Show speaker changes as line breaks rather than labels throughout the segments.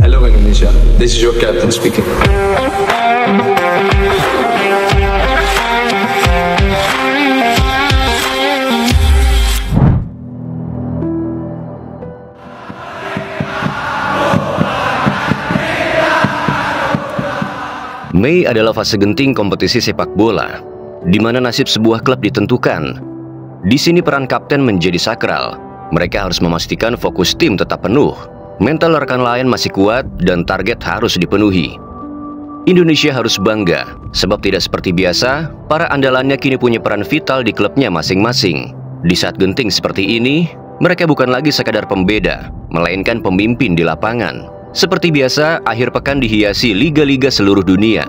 Hello Indonesia, this is your captain speaking.
Mei adalah fase genting kompetisi sepak bola, di mana nasib sebuah klub ditentukan. Di sini peran kapten menjadi sakral. Mereka harus memastikan fokus tim tetap penuh, mental rekan lain masih kuat, dan target harus dipenuhi. Indonesia harus bangga, sebab tidak seperti biasa, para andalannya kini punya peran vital di klubnya masing-masing. Di saat genting seperti ini, mereka bukan lagi sekadar pembeda, melainkan pemimpin di lapangan. Seperti biasa, akhir pekan dihiasi liga-liga seluruh dunia.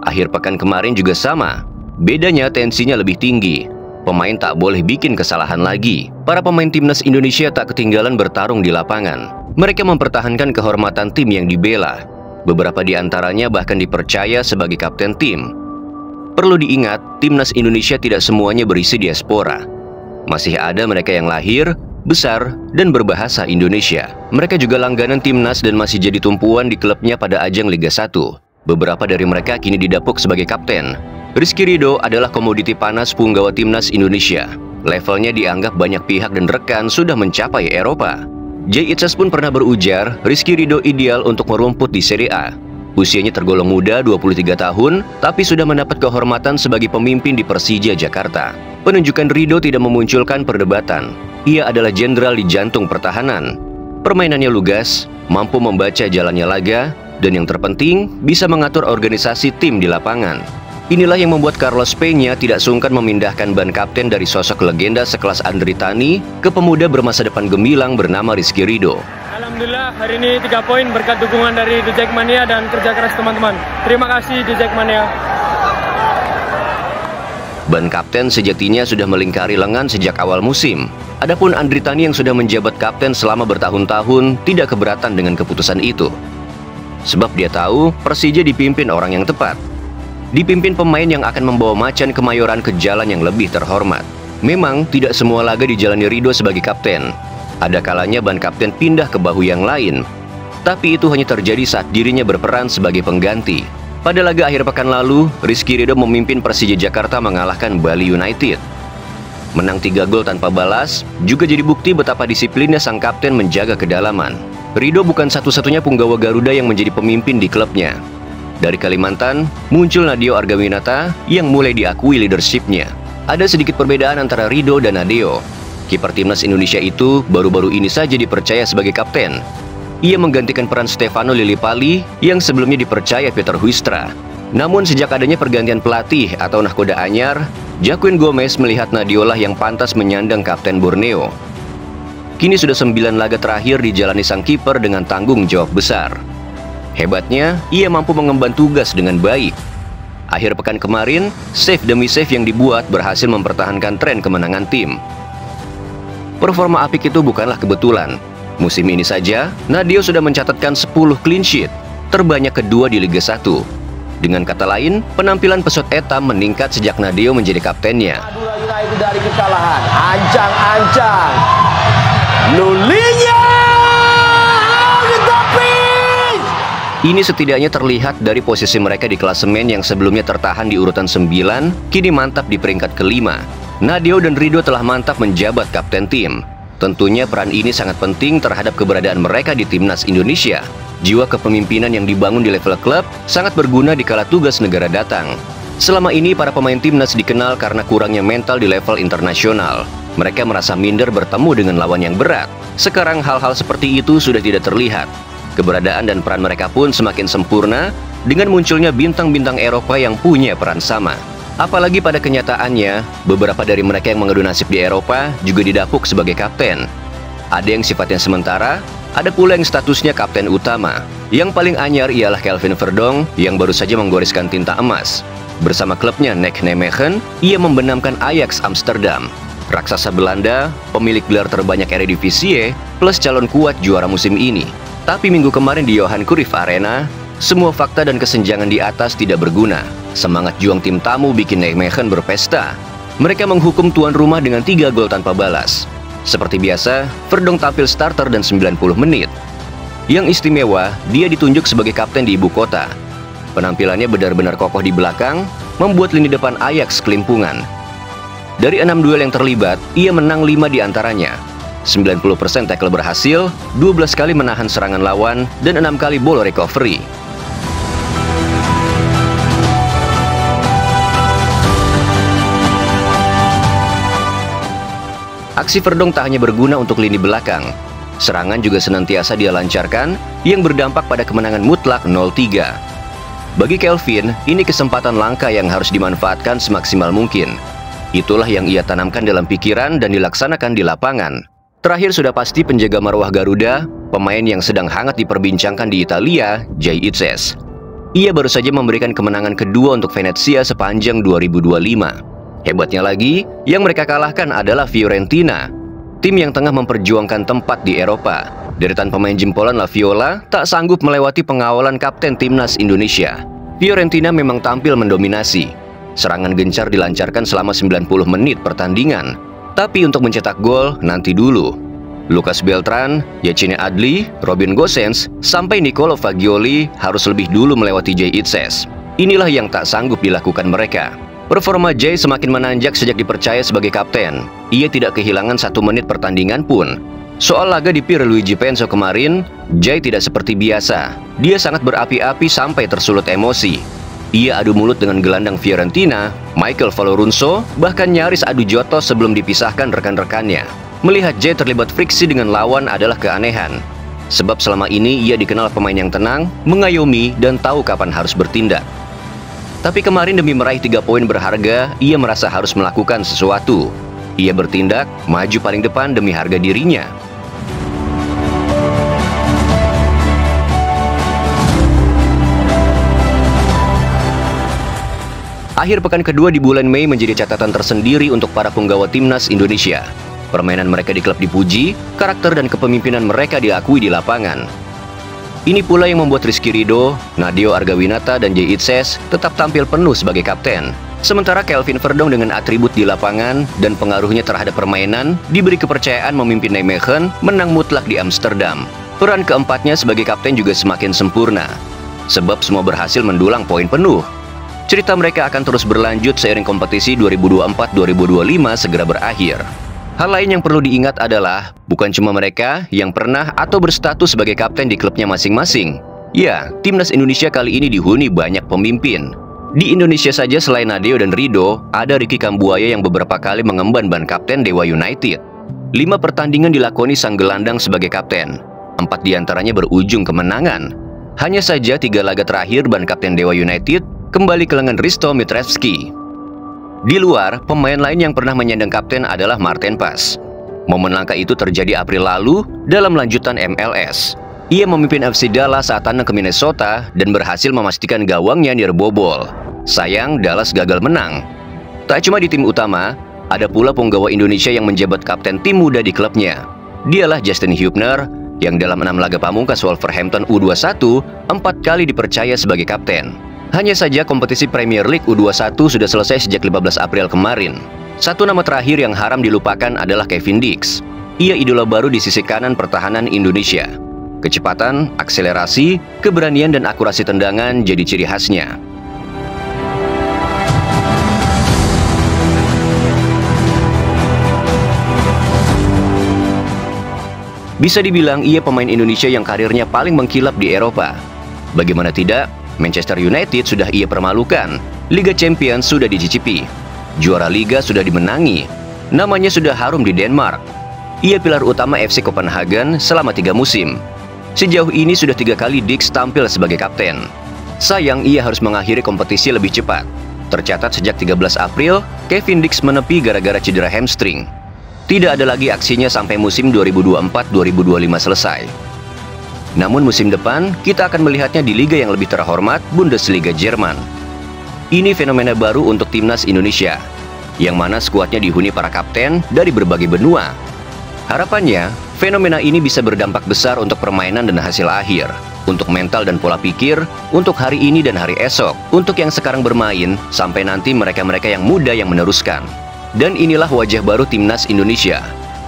Akhir pekan kemarin juga sama. Bedanya tensinya lebih tinggi. Pemain tak boleh bikin kesalahan lagi. Para pemain timnas Indonesia tak ketinggalan bertarung di lapangan. Mereka mempertahankan kehormatan tim yang dibela. Beberapa di antaranya bahkan dipercaya sebagai kapten tim. Perlu diingat, timnas Indonesia tidak semuanya berisi diaspora. Masih ada mereka yang lahir, besar, dan berbahasa Indonesia. Mereka juga langganan timnas dan masih jadi tumpuan di klubnya pada ajang Liga 1. Beberapa dari mereka kini didapuk sebagai kapten. Rizky Ridho adalah komoditi panas punggawa timnas Indonesia. Levelnya dianggap banyak pihak dan rekan sudah mencapai Eropa. Jay Itzas pun pernah berujar, Rizky Ridho ideal untuk merumput di Serie A. Usianya tergolong muda, 23 tahun, tapi sudah mendapat kehormatan sebagai pemimpin di Persija Jakarta. Penunjukan Ridho tidak memunculkan perdebatan. Ia adalah jenderal di jantung pertahanan. Permainannya lugas, mampu membaca jalannya laga, dan yang terpenting, bisa mengatur organisasi tim di lapangan. Inilah yang membuat Carlos Peña tidak sungkan memindahkan ban kapten dari sosok legenda sekelas Andri Tani ke pemuda bermasa depan gemilang bernama Rizky Ridho.
Alhamdulillah, hari ini 3 poin berkat dukungan dari The Jackmania dan kerja keras teman-teman. Terima kasih The Jackmania.
Ban kapten sejatinya sudah melingkari lengan sejak awal musim. Adapun Andri Tani yang sudah menjabat kapten selama bertahun-tahun tidak keberatan dengan keputusan itu. Sebab dia tahu Persija dipimpin orang yang tepat. Dipimpin pemain yang akan membawa macan Kemayoran ke jalan yang lebih terhormat. Memang tidak semua laga dijalani Ridho sebagai kapten. Ada kalanya ban kapten pindah ke bahu yang lain. Tapi itu hanya terjadi saat dirinya berperan sebagai pengganti. Pada laga akhir pekan lalu, Rizky Ridho memimpin Persija Jakarta mengalahkan Bali United. Menang 3 gol tanpa balas, juga jadi bukti betapa disiplinnya sang kapten menjaga kedalaman. Ridho bukan satu-satunya punggawa Garuda yang menjadi pemimpin di klubnya. Dari Kalimantan, muncul Nadeo Argawinata yang mulai diakui leadershipnya. Ada sedikit perbedaan antara Ridho dan Nadeo. Kiper timnas Indonesia itu baru-baru ini saja dipercaya sebagai kapten. Ia menggantikan peran Stefano Lillipali yang sebelumnya dipercaya Peter Huistra. Namun sejak adanya pergantian pelatih atau nahkoda anyar, Jacqueline Gomez melihat Nadiolah yang pantas menyandang kapten Borneo. Kini sudah 9 laga terakhir dijalani sang kiper dengan tanggung jawab besar. Hebatnya, ia mampu mengemban tugas dengan baik. Akhir pekan kemarin, save demi save yang dibuat berhasil mempertahankan tren kemenangan tim. Performa apik itu bukanlah kebetulan. Musim ini saja, Nadeo sudah mencatatkan 10 clean sheet, terbanyak kedua di Liga 1. Dengan kata lain, penampilan pesut etam meningkat sejak Nadeo menjadi kaptennya.
Madura United dari kekalahan, ancang-ancang, Lulinya,
Ini setidaknya terlihat dari posisi mereka di klasemen yang sebelumnya tertahan di urutan 9, kini mantap di peringkat kelima. Nadeo dan Ridho telah mantap menjabat kapten tim. Tentunya peran ini sangat penting terhadap keberadaan mereka di timnas Indonesia. Jiwa kepemimpinan yang dibangun di level klub sangat berguna di kala tugas negara datang. Selama ini para pemain timnas dikenal karena kurangnya mental di level internasional. Mereka merasa minder bertemu dengan lawan yang berat. Sekarang hal-hal seperti itu sudah tidak terlihat. Keberadaan dan peran mereka pun semakin sempurna dengan munculnya bintang-bintang Eropa yang punya peran sama. Apalagi pada kenyataannya, beberapa dari mereka yang mengadu nasib di Eropa juga didapuk sebagai kapten. Ada yang sifatnya sementara, ada pula yang statusnya kapten utama. Yang paling anyar ialah Kelvin Verdonk yang baru saja menggoreskan tinta emas. Bersama klubnya NEC Nijmegen, ia membenamkan Ajax Amsterdam. Raksasa Belanda, pemilik gelar terbanyak Eredivisie, plus calon kuat juara musim ini. Tapi minggu kemarin di Johan Cruyff Arena, semua fakta dan kesenjangan di atas tidak berguna. Semangat juang tim tamu bikin Nijmegen berpesta. Mereka menghukum tuan rumah dengan 3 gol tanpa balas. Seperti biasa, Verdonk tampil starter dan 90 menit. Yang istimewa, dia ditunjuk sebagai kapten di ibu kota. Penampilannya benar-benar kokoh di belakang, membuat lini depan Ajax kelimpungan. Dari 6 duel yang terlibat, ia menang 5 di antaranya. 90% tackle berhasil, 12 kali menahan serangan lawan, dan 6 kali ball recovery. Aksi Verdong tak hanya berguna untuk lini belakang. Serangan juga senantiasa dia lancarkan, yang berdampak pada kemenangan mutlak 0-3. Bagi Kelvin, ini kesempatan langka yang harus dimanfaatkan semaksimal mungkin. Itulah yang ia tanamkan dalam pikiran dan dilaksanakan di lapangan. Terakhir sudah pasti penjaga marwah Garuda, pemain yang sedang hangat diperbincangkan di Italia, Jay Itzes. Ia baru saja memberikan kemenangan kedua untuk Venezia sepanjang 2025. Hebatnya lagi, yang mereka kalahkan adalah Fiorentina, tim yang tengah memperjuangkan tempat di Eropa. Deretan pemain jempolan La Viola tak sanggup melewati pengawalan kapten timnas Indonesia. Fiorentina memang tampil mendominasi. Serangan gencar dilancarkan selama 90 menit pertandingan. Tapi untuk mencetak gol, nanti dulu. Lucas Beltran, Yacine Adli, Robin Gosens, sampai Nicolo Fagioli harus lebih dulu melewati Jay Itzes. Inilah yang tak sanggup dilakukan mereka. Performa Jay semakin menanjak sejak dipercaya sebagai kapten. Ia tidak kehilangan 1 menit pertandingan pun. Soal laga di Pierluigi Penso kemarin, Jay tidak seperti biasa. Dia sangat berapi-api sampai tersulut emosi. Ia adu mulut dengan gelandang Fiorentina, Michael Valorunso, bahkan nyaris adu jotos sebelum dipisahkan rekan-rekannya. Melihat Jay terlibat friksi dengan lawan adalah keanehan. Sebab selama ini ia dikenal pemain yang tenang, mengayomi, dan tahu kapan harus bertindak. Tapi kemarin demi meraih 3 poin berharga, ia merasa harus melakukan sesuatu. Ia bertindak, maju paling depan demi harga dirinya. Akhir pekan kedua di bulan Mei menjadi catatan tersendiri untuk para punggawa timnas Indonesia. Permainan mereka di klub dipuji, karakter dan kepemimpinan mereka diakui di lapangan. Ini pula yang membuat Rizky Ridho, Nadeo Argawinata, dan Jay Itzes tetap tampil penuh sebagai kapten. Sementara Kelvin Verdong dengan atribut di lapangan dan pengaruhnya terhadap permainan diberi kepercayaan memimpin Nijmegen menang mutlak di Amsterdam. Peran keempatnya sebagai kapten juga semakin sempurna, sebab semua berhasil mendulang poin penuh. Cerita mereka akan terus berlanjut seiring kompetisi 2024-2025 segera berakhir. Hal lain yang perlu diingat adalah, bukan cuma mereka yang pernah atau berstatus sebagai kapten di klubnya masing-masing. Ya, timnas Indonesia kali ini dihuni banyak pemimpin. Di Indonesia saja selain Nadeo dan Ridho, ada Ricky Kambuaya yang beberapa kali mengemban ban kapten Dewa United. 5 pertandingan dilakoni sang gelandang sebagai kapten. 4 diantaranya berujung kemenangan. Hanya saja 3 laga terakhir ban kapten Dewa United kembali ke lengan Risto Mitrevski. Di luar, pemain lain yang pernah menyandang kapten adalah Marten Pas. Momen langka itu terjadi April lalu dalam lanjutan MLS. Ia memimpin FC Dallas saat tandang ke Minnesota dan berhasil memastikan gawangnya nirbobol. Sayang, Dallas gagal menang. Tak cuma di tim utama, ada pula punggawa Indonesia yang menjabat kapten tim muda di klubnya. Dialah Justin Hubner, yang dalam 6 laga pamungkas Wolverhampton U21, 4 kali dipercaya sebagai kapten. Hanya saja kompetisi Premier League U21 sudah selesai sejak 15 April kemarin. Satu nama terakhir yang haram dilupakan adalah Kevin Dix. Ia idola baru di sisi kanan pertahanan Indonesia. Kecepatan, akselerasi, keberanian dan akurasi tendangan jadi ciri khasnya. Bisa dibilang ia pemain Indonesia yang karirnya paling mengkilap di Eropa. Bagaimana tidak, Manchester United sudah ia permalukan, Liga Champions sudah dicicipi, juara Liga sudah dimenangi, namanya sudah harum di Denmark. Ia pilar utama FC Copenhagen selama 3 musim. Sejauh ini sudah 3 kali Dix tampil sebagai kapten. Sayang ia harus mengakhiri kompetisi lebih cepat. Tercatat sejak 13 April, Kevin Dix menepi gara-gara cedera hamstring. Tidak ada lagi aksinya sampai musim 2024-2025 selesai. Namun musim depan, kita akan melihatnya di liga yang lebih terhormat, Bundesliga Jerman. Ini fenomena baru untuk timnas Indonesia, yang mana skuadnya dihuni para kapten dari berbagai benua. Harapannya, fenomena ini bisa berdampak besar untuk permainan dan hasil akhir, untuk mental dan pola pikir, untuk hari ini dan hari esok, untuk yang sekarang bermain, sampai nanti mereka-mereka yang muda yang meneruskan. Dan inilah wajah baru timnas Indonesia.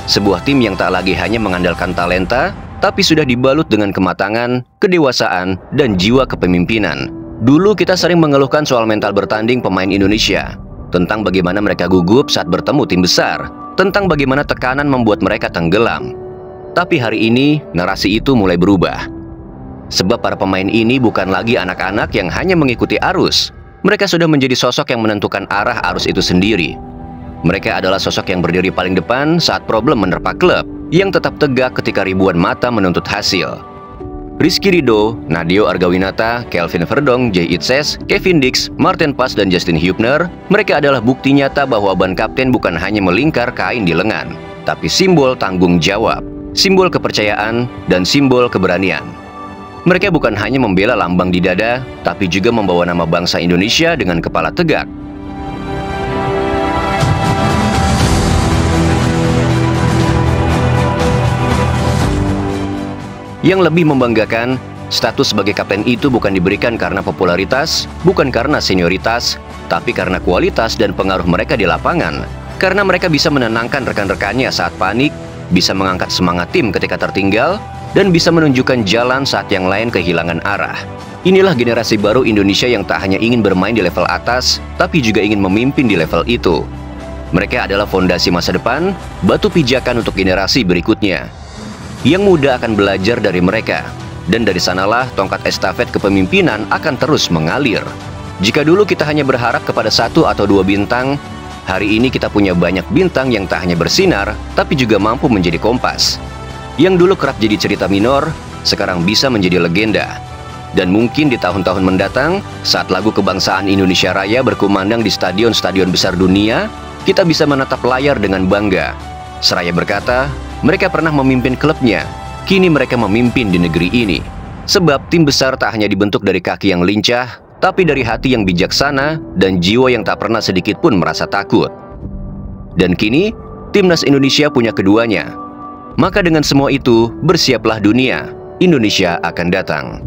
Sebuah tim yang tak lagi hanya mengandalkan talenta, tapi sudah dibalut dengan kematangan, kedewasaan, dan jiwa kepemimpinan. Dulu kita sering mengeluhkan soal mental bertanding pemain Indonesia, tentang bagaimana mereka gugup saat bertemu tim besar, tentang bagaimana tekanan membuat mereka tenggelam. Tapi hari ini, narasi itu mulai berubah. Sebab para pemain ini bukan lagi anak-anak yang hanya mengikuti arus. Mereka sudah menjadi sosok yang menentukan arah arus itu sendiri. Mereka adalah sosok yang berdiri paling depan saat problem menerpa klub, yang tetap tegak ketika ribuan mata menuntut hasil. Rizky Ridho, Nadeo Argawinata, Kelvin Verdong, Jay Itzes, Kevin Dix, Martin Pas, dan Justin Hubner, mereka adalah bukti nyata bahwa ban kapten bukan hanya melingkar kain di lengan, tapi simbol tanggung jawab, simbol kepercayaan, dan simbol keberanian. Mereka bukan hanya membela lambang di dada, tapi juga membawa nama bangsa Indonesia dengan kepala tegak. Yang lebih membanggakan, status sebagai kapten itu bukan diberikan karena popularitas, bukan karena senioritas, tapi karena kualitas dan pengaruh mereka di lapangan. Karena mereka bisa menenangkan rekan-rekannya saat panik, bisa mengangkat semangat tim ketika tertinggal, dan bisa menunjukkan jalan saat yang lain kehilangan arah. Inilah generasi baru Indonesia yang tak hanya ingin bermain di level atas, tapi juga ingin memimpin di level itu. Mereka adalah fondasi masa depan, batu pijakan untuk generasi berikutnya. Yang muda akan belajar dari mereka, dan dari sanalah tongkat estafet kepemimpinan akan terus mengalir. Jika dulu kita hanya berharap kepada 1 atau 2 bintang, hari ini kita punya banyak bintang yang tak hanya bersinar, tapi juga mampu menjadi kompas. Yang dulu kerap jadi cerita minor, sekarang bisa menjadi legenda. Dan mungkin di tahun-tahun mendatang, saat lagu kebangsaan Indonesia Raya berkumandang di stadion-stadion besar dunia, kita bisa menatap layar dengan bangga. Seraya berkata, mereka pernah memimpin klubnya, kini mereka memimpin di negeri ini. Sebab tim besar tak hanya dibentuk dari kaki yang lincah, tapi dari hati yang bijaksana dan jiwa yang tak pernah sedikit pun merasa takut. Dan kini, timnas Indonesia punya keduanya. Maka dengan semua itu, bersiaplah dunia, Indonesia akan datang.